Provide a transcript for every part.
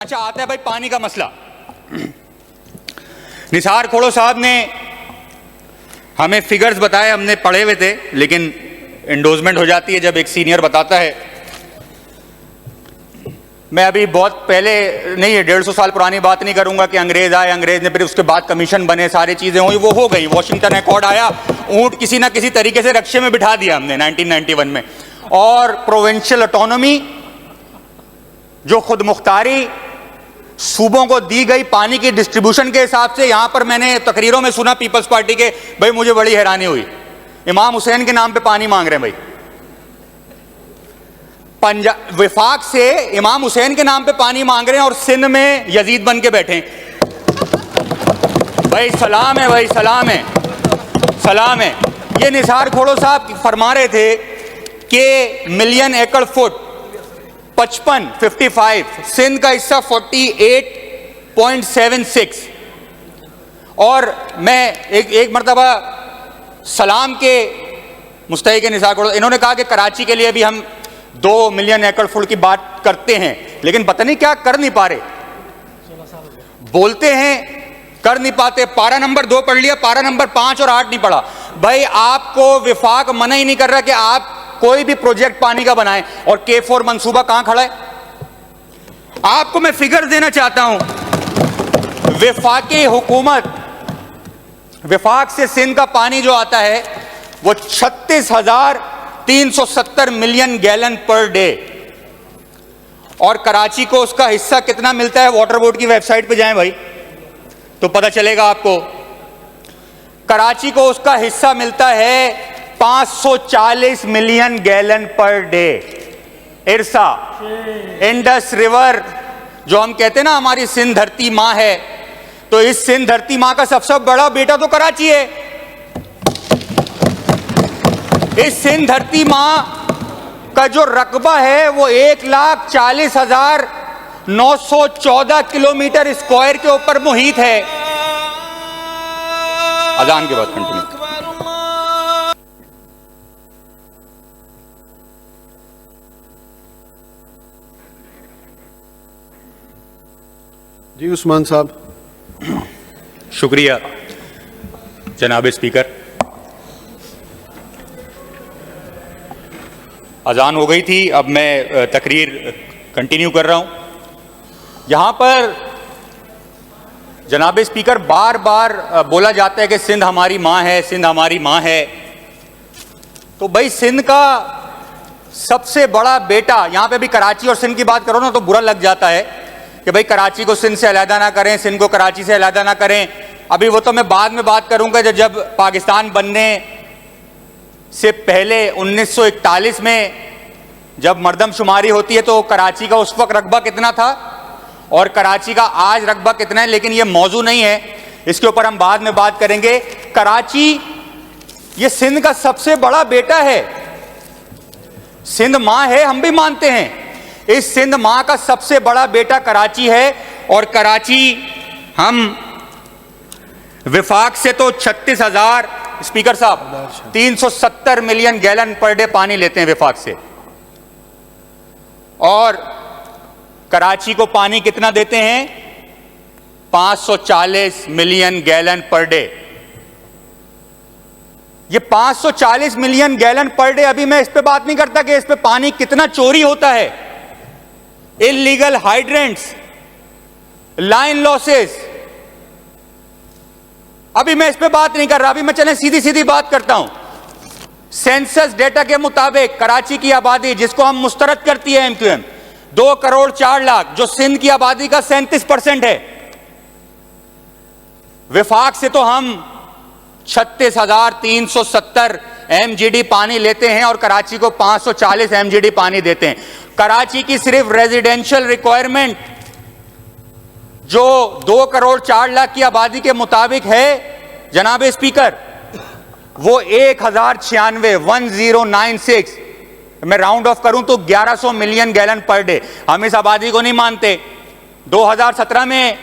अच्छा, आता है भाई पानी का मसला। निसार खोड़ो साहब ने हमें फिगर्स बताए, हमने पढ़े हुए थे, लेकिन एंडोर्समेंट हो जाती है जब एक सीनियर बताता है। मैं अभी बहुत पहले नहीं है, 150 साल पुरानी बात नहीं करूंगा कि अंग्रेज आए, अंग्रेज ने फिर उसके बाद कमीशन बने, सारी चीजें हुई, वो हो गई। वॉशिंगटन अकॉर्ड आया, ऊंट किसी ना किसी तरीके से रक्शे में बिठा दिया हमने 1991 में। और प्रोविंशियल ऑटोनॉमी, जो खुद मुख्तारी सूबों को दी गई पानी की डिस्ट्रीब्यूशन के हिसाब से। यहां पर मैंने तकरीरों में सुना पीपल्स पार्टी के, भाई मुझे बड़ी हैरानी हुई, इमाम हुसैन के नाम पे पानी मांग रहे हैं भाई। पंजाब विफाक से इमाम हुसैन के नाम पे पानी मांग रहे हैं और सिंध में यजीद बन के बैठे हैं। भाई सलाम है, भाई सलाम है, सलाम है। ये निसार खोड़ो साहब फरमा रहे थे कि मिलियन एकड़ फुट 55 सिंध का हिस्सा 48.76। और मैं एक मरतबा सलाम के मुस्तहिक निसार खोड़ो, इन्होंने कहा कि कराची के लिए भी हम 2 मिलियन एकड़ फुट की बात करते हैं, लेकिन पता नहीं क्या कर नहीं पा रहे। बोलते हैं कर नहीं पाते। पारा नंबर 2 पढ़ लिया, पारा नंबर 5 और 8 नहीं पढ़ा। भाई आपको विफाक मना ही नहीं कर रहा कि आप कोई भी प्रोजेक्ट पानी का बनाएं, और K4 मंसूबा कहां खड़ा है? आपको मैं फिगर देना चाहता हूं। विफाकी हुकूमत, विफाक से सिंध का पानी जो आता है वो 36,370 मिलियन गैलन पर डे, और कराची को उसका हिस्सा कितना मिलता है? वाटर बोर्ड की वेबसाइट पे जाएं भाई तो पता चलेगा आपको। कराची को उसका हिस्सा मिलता है 540 million gallon per day. इरसा, Indus river, जो हम कहते हैं ना हमारी सिंध धरती मां है, तो इस सिंध धरती मां का सबसे बड़ा बेटा तो कराची है। इस सिंध धरती मां का जो रकबा है वो 1,40,914 किलोमीटर स्क्वायर के ऊपर मुहित है। अजान के बाद कंटिन्यू। जी उस्मान साहब। शुक्रिया जनाब स्पीकर। अजान हो गई थी, अब मैं तकरीर कंटिन्यू कर रहा हूं। यहां पर जनाब स्पीकर बार बार बोला जाता है कि सिंध हमारी मां है, सिंध हमारी मां है। तो भाई सिंध का सबसे बड़ा बेटा, यहां पे भी कराची और सिंध की बात करो ना तो बुरा लग जाता है कि भाई कराची को सिंध से अलहदा ना करें, सिंध को कराची से अलहदा ना करें। अभी वो तो मैं बाद में बात करूंगा, जब पाकिस्तान बनने से पहले 1941 में जब मर्दमशुमारी होती है तो कराची का उस वक्त रकबा कितना था और कराची का आज रकबा कितना है, लेकिन ये मौजू नहीं है, इसके ऊपर हम बाद में बात करेंगे। कराची ये सिंध का सबसे बड़ा बेटा है। सिंध मां है, हम भी मानते हैं। इस सिंध मां का सबसे बड़ा बेटा कराची है, और कराची हम विफाक से तो 36,000 स्पीकर साहब 370 मिलियन गैलन पर डे पानी लेते हैं विफाक से, और कराची को पानी कितना देते हैं? 540 मिलियन गैलन पर डे। ये 540 मिलियन गैलन पर डे, अभी मैं इस पे बात नहीं करता कि इस पे पानी कितना चोरी होता है, इल्लीगल हाइड्रेंट्स, लाइन लॉसेस, अभी मैं इस पे बात नहीं कर रहा। अभी मैं चलें सीधी सीधी बात करता हूं। सेंसस डेटा के मुताबिक कराची की आबादी, जिसको हम मुस्तरद करती है MQM, 2 करोड़ 4 लाख, जो सिंध की आबादी का 37% है। विफाक से तो हम 36,370 MGD पानी लेते हैं और कराची को 540 MGD पानी देते हैं। कराची की सिर्फ रेजिडेंशियल रिक्वायरमेंट जो 2 करोड़ 4 लाख की आबादी के मुताबिक है जनाब स्पीकर, वो 1096 मैं राउंड ऑफ करूं तो 1100 मिलियन गैलन पर डे। हम इस आबादी को नहीं मानते। 2017 में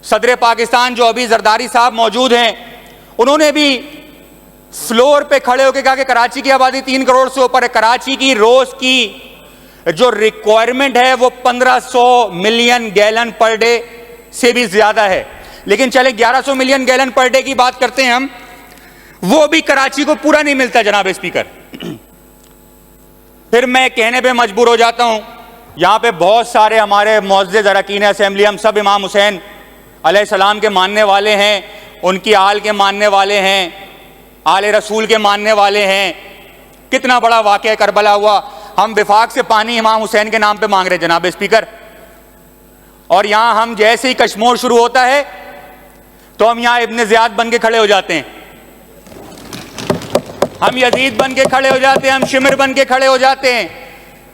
सदर पाकिस्तान जो अभी जरदारी साहब मौजूद हैं, उन्होंने भी फ्लोर पे खड़े होकर कहा कि कराची की आबादी 3 करोड़ से ऊपर है। कराची की रोज की जो रिक्वायरमेंट है वो 1500 मिलियन गैलन पर डे से भी ज्यादा है। लेकिन चले 1100 मिलियन गैलन पर डे की बात करते हैं हम, वो भी कराची को पूरा नहीं मिलता जनाब स्पीकर। फिर मैं कहने पे मजबूर हो जाता हूं, यहां पे बहुत सारे हमारे मुअज़्ज़िज़ अरकान असेंबली, हम सब इमाम हुसैन अलैहिस्सलाम के मानने वाले हैं, उनकी आल के मानने वाले हैं, आले रसूल के मानने वाले हैं। कितना बड़ा वाक़या करबला हुआ, हम विफाक से पानी इमाम हुसैन के नाम पे मांग रहे जनाब स्पीकर, और यहां हम जैसे ही कश्मोर शुरू होता है तो हम यहां इब्ने ज़ियाद बन के खड़े हो जाते हैं, हम यजीद बन के खड़े हो जाते हैं, हम शिमर बन के खड़े हो जाते हैं।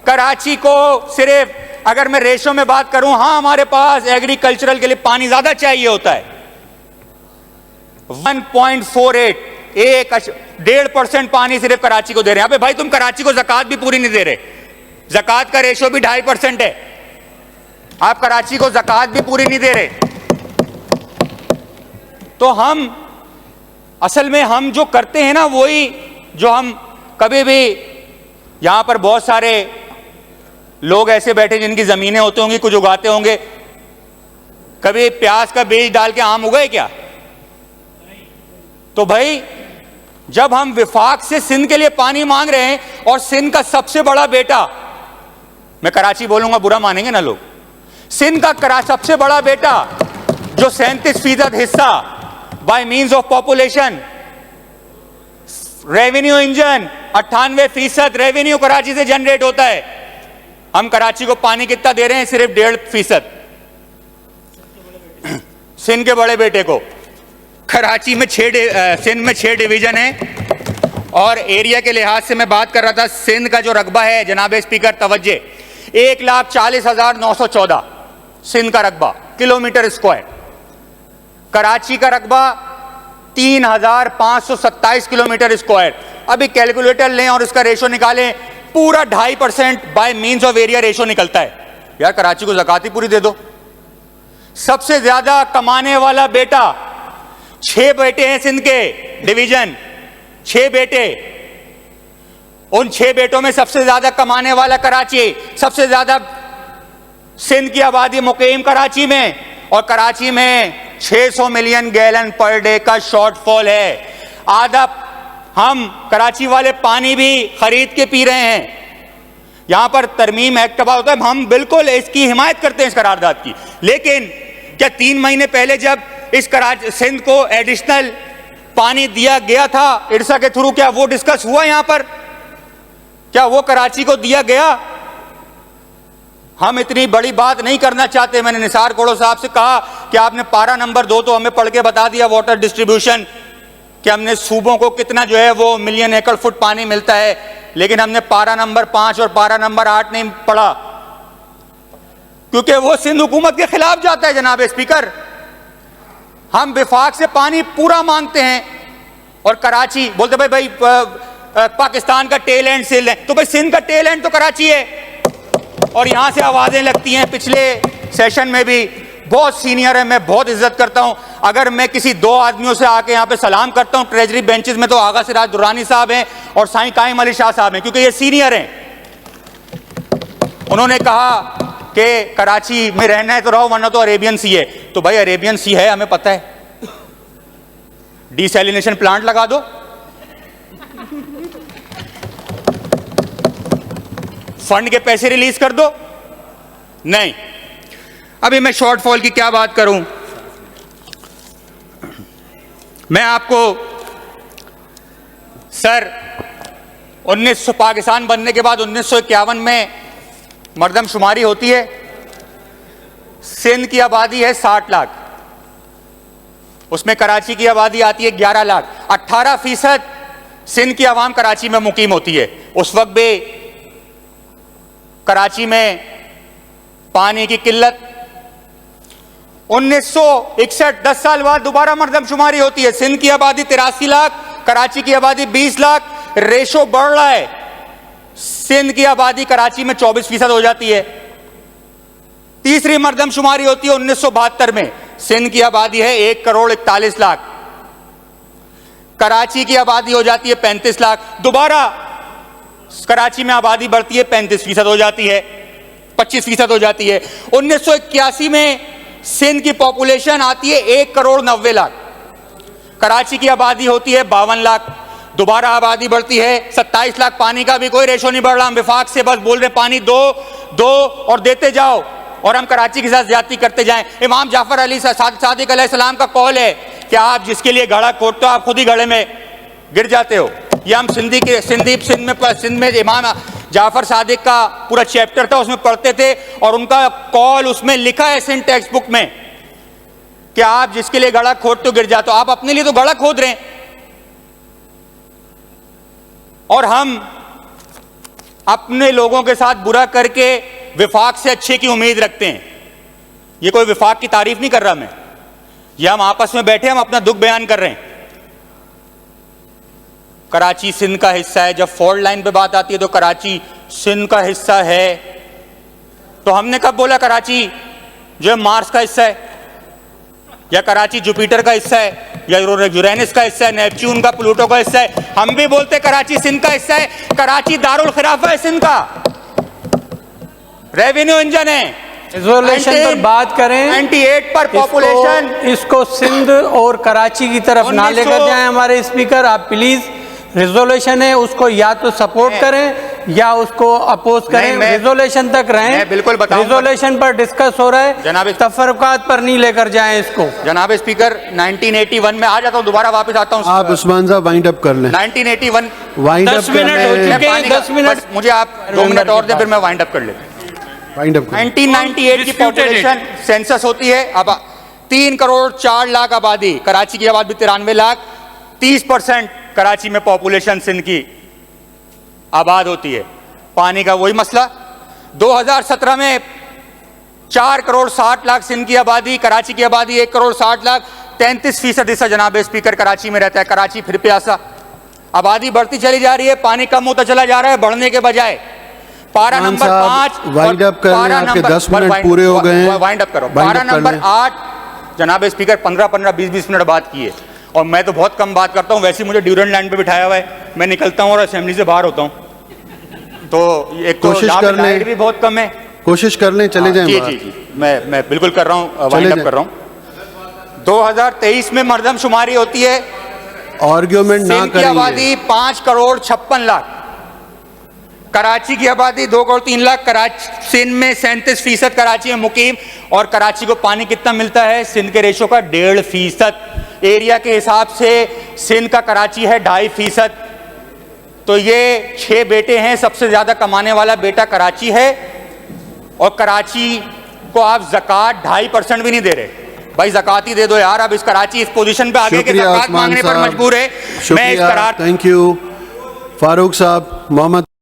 कराची को सिर्फ अगर मैं रेशो में बात करूं, हां हमारे पास एग्रीकल्चरल के लिए पानी ज्यादा चाहिए होता है, 1.48 1.5% पानी सिर्फ कराची को दे रहे हैं। अबे भाई तुम कराची को ज़कात भी पूरी नहीं दे रहे, ज़कात का रेशो भी 2.5% है, आप कराची को ज़कात भी पूरी नहीं दे रहे। तो हम असल में हम जो करते हैं ना, वही जो हम कभी भी, यहां पर बहुत सारे लोग ऐसे बैठे जिनकी जमीनें होती होंगी, कुछ उगाते होंगे, कभी प्याज का बीज डाल के आम उगाए क्या? तो भाई जब हम विफाक से सिंध के लिए पानी मांग रहे हैं, और सिंध का सबसे बड़ा बेटा, मैं कराची बोलूंगा बुरा मानेंगे ना लोग, सिंध का सबसे बड़ा बेटा जो 37% हिस्सा bye means of population, revenue engine 98% revenue Karachi से जनरेट होता है, हम कराची को पानी कितना दे रहे हैं? सिर्फ 1.5%। सिंध के बड़े बेटे को, कराची में सिंध में 6 डिवीजन है, और एरिया के लिहाज से मैं बात कर रहा था, सिंध का जो रकबा है जनाब स्पीकर तवज्जे, 1,40,914 सिंध का रकबा किलोमीटर स्क्वायर, कराची का रकबा 3,527 किलोमीटर स्क्वायर। अभी कैलकुलेटर लें और इसका रेशो निकालें, पूरा 2.5% bye means of area ratio निकलता है। यार कराची को ज़कात ही पूरी दे दो। सबसे ज्यादा कमाने वाला बेटा, 6 बेटे हैं सिंध के डिवीजन, 6 बेटे, उन 6 बेटों में सबसे ज्यादा कमाने वाला कराची, सबसे ज्यादा सिंध की आबादी मुकीम कराची में, और कराची में 600 मिलियन गैलन पर डे का शॉर्टफॉल है। आधा हम कराची वाले पानी भी खरीद के पी रहे हैं। यहां पर तरमीम एक्ट का होता है, हम बिल्कुल इसकी हिमायत करते हैं इस करारदाद की, लेकिन क्या 3 महीने पहले जब इस सिंध को एडिशनल पानी दिया गया था इरसा के थ्रू, क्या वो डिस्कस हुआ यहां पर? क्या वो कराची को दिया गया? हम इतनी बड़ी बात नहीं करना चाहते। मैंने निसार कोड़ो साहब से कहा कि आपने पारा नंबर 2 तो हमें पढ़ के बता दिया, वाटर डिस्ट्रीब्यूशन, कि हमने सूबों को कितना जो है वो मिलियन एकड़ फुट पानी मिलता है, लेकिन हमने पारा नंबर 5 और पारा नंबर 8 नहीं पढ़ा, क्योंकि वो सिंध हुकूमत के खिलाफ जाता है जनाब स्पीकर। हम विफाक से पानी पूरा मांगते हैं, और कराची बोलते भाई पाकिस्तान का टेल एंड सिल है, तो भाई सिंध का टेल एंड तो कराची है। और यहां से आवाजें लगती हैं, पिछले सेशन में भी बहुत सीनियर है, मैं बहुत इज्जत करता हूं, अगर मैं किसी 2 आदमियों से आके यहां पे सलाम करता हूं ट्रेजरी बेंचेस में, तो आगा सिराज दुरानी साहब हैं और साईं कायम अली शाह साहब हैं, क्योंकि ये सीनियर हैं। उन्होंने कहा कि कराची में रहना है तो रहो, वरना तो अरेबियन सी है। तो भाई अरेबियन सी है, हमें पता है, डिसैलिनेशन प्लांट लगा दो, फंड के पैसे रिलीज कर दो। नहीं, अभी मैं शॉर्टफॉल की क्या बात करूं। मैं आपको सर 1900 पाकिस्तान बनने के बाद 1951 में मरदमशुमारी होती है, सिंध की आबादी है 60 लाख, उसमें कराची की आबादी आती है 11 लाख, 18% सिंध की आवाम कराची में मुकीम होती है। उस वक्त भी कराची में पानी की किल्लत। 1961 10 साल बाद दोबारा मरदमशुमारी होती है, सिंध की आबादी 83 लाख, कराची की आबादी 20 लाख, रेशो बढ़ रहा है, सिंध की आबादी कराची में 24% हो जाती है। तीसरी मरदमशुमारी होती है 1972 में, सिंध की आबादी है 1,41,00,000, कराची की आबादी हो जाती है 35 लाख। दोबारा कराची में आबादी बढ़ती है, 35% हो जाती है, 25% हो जाती है। 1981 में सिंध की पॉपुलेशन आती है 1,90,00,000। कराची की आबादी होती है 52 लाख। दोबारा आबादी बढ़ती है 27 लाख। पानी का भी कोई रेशो नहीं बढ़ रहा। हम विफाक से बस बोल रहे पानी दो और देते जाओ, और हम कराची के साथ ज्यादती करते जाएं। इमाम जाफर अली सादिक अलैहिस्सलाम का कौल है कि आप जिसके लिए घड़ा खोदते हो आप खुद ही घड़े में गिर जाते हो। यह हम सिंध में इमाम जाफर सादिक का पूरा चैप्टर था, उसमें पढ़ते थे, और उनका कौल उसमें लिखा है सिंध टेक्स्ट बुक में कि आप जिसके लिए घड़ा खोदते हो गिर जाते हो। आप अपने लिए तो घड़ा खोद रहे हैं, और हम अपने लोगों के साथ बुरा करके विफाक से अच्छे की उम्मीद रखते हैं। ये कोई विफाक की तारीफ नहीं कर रहा मैं, ये हम आपस में बैठे हम अपना दुख बयान कर रहे हैं। कराची सिंध का हिस्सा है। जब फॉल्ट लाइन पे बात आती है तो कराची सिंध का हिस्सा है। तो हमने कब बोला कराची जो है मार्स का हिस्सा है, या कराची जुपिटर का हिस्सा है, या यूरेनस का हिस्सा है, नेपच्यून का, प्लूटो का हिस्सा है? हम भी बोलते कराची सिंध का हिस्सा है। कराची दारुल खिलाफा है सिंध का, रेवेन्यू इंजन है। रिजोल्यूशन पर बात करें, 98 पर पॉपुलेशन। इसको सिंध और कराची की तरफ ना लेकर जाएं हमारे स्पीकर। आप प्लीज, रिजोल्यूशन है उसको या तो सपोर्ट करें या उसको अपोज करें। रिजोल्यूशन तक रहें। बिल्कुल बताऊं, रिजोल्यूशन पर डिस्कस हो रहा है, तफरकात पर नहीं लेकर जाएं इसको। जनाब स्पीकर, 1981 में आ जाता हूं, दोबारा वापस आता हूं। आप उस्मान साहब वाइंड अप कर लें। 1981 वाइंड अप 10 मिनट हो चुके हैं, 10 मिनट मुझे आप 2 मिनट और दें, फिर मैं वाइंड अप कर लेता हूं। वाइंड अप 1998 की पॉपुलेशन सेंसस होती है। अब 3,04,00,000 आबादी, कराची की आबादी 93 लाख। 30% कराची में पॉपुलेशन सिंध की आबाद होती है। पानी का वही मसला। 2017 में 4,60,00,000 सिंध की आबादी, कराची की आबादी 1,60,00,000। 33% हिस्सा जनाब स्पीकर कराची में रहता है। कराची फिर प्यासा। आबादी बढ़ती चली जा रही है, पानी कम होता चला जा रहा है, बढ़ने के बजाय। पारा नंबर 5 वाइंड अप करने, आपके 10 मिनट पूरे हो गए हैं। वाइंड अप करो। पारा नंबर 8 जनाब स्पीकर 15-15, 20-20 मिनट बात किए, और मैं तो बहुत कम बात करता हूं। वैसे ही मुझे ड्यूरेंट लाइन पे बिठाया हुआ है, मैं निकलता हूं और असेंबली से बाहर होता हूं। तो एक तो कोशिश कर लें, लाइट भी बहुत कम है। कोशिश कर लें, चले जाएं। जी, मैं बिल्कुल कर रहा हूं, वाइंड अप कर रहा हूं। 2023 में मर्दमशुमारी होती है। आर्ग्यूमेंट ना सिंध की करिए। आबादी 5,56,00,000। कराची की आबादी 2,03,00,000। कराची सिंध में 37% कराची में मुकीम। और कराची को पानी कितना मिलता है सिंध के रेशो का? 1.5%। एरिया के हिसाब से सिंध का कराची है 2.5%। तो ये 6 बेटे हैं, सबसे ज्यादा कमाने वाला बेटा कराची है। और कराची को आप ज़कात 2.5% भी नहीं दे रहे। भाई ज़कात ही दे दो यार। अब इस कराची इस पोजीशन पे आगे के ज़कात मांगने पर मजबूर है। मैं इस करार। थैंक यू फारूक साहब। मोहम्मद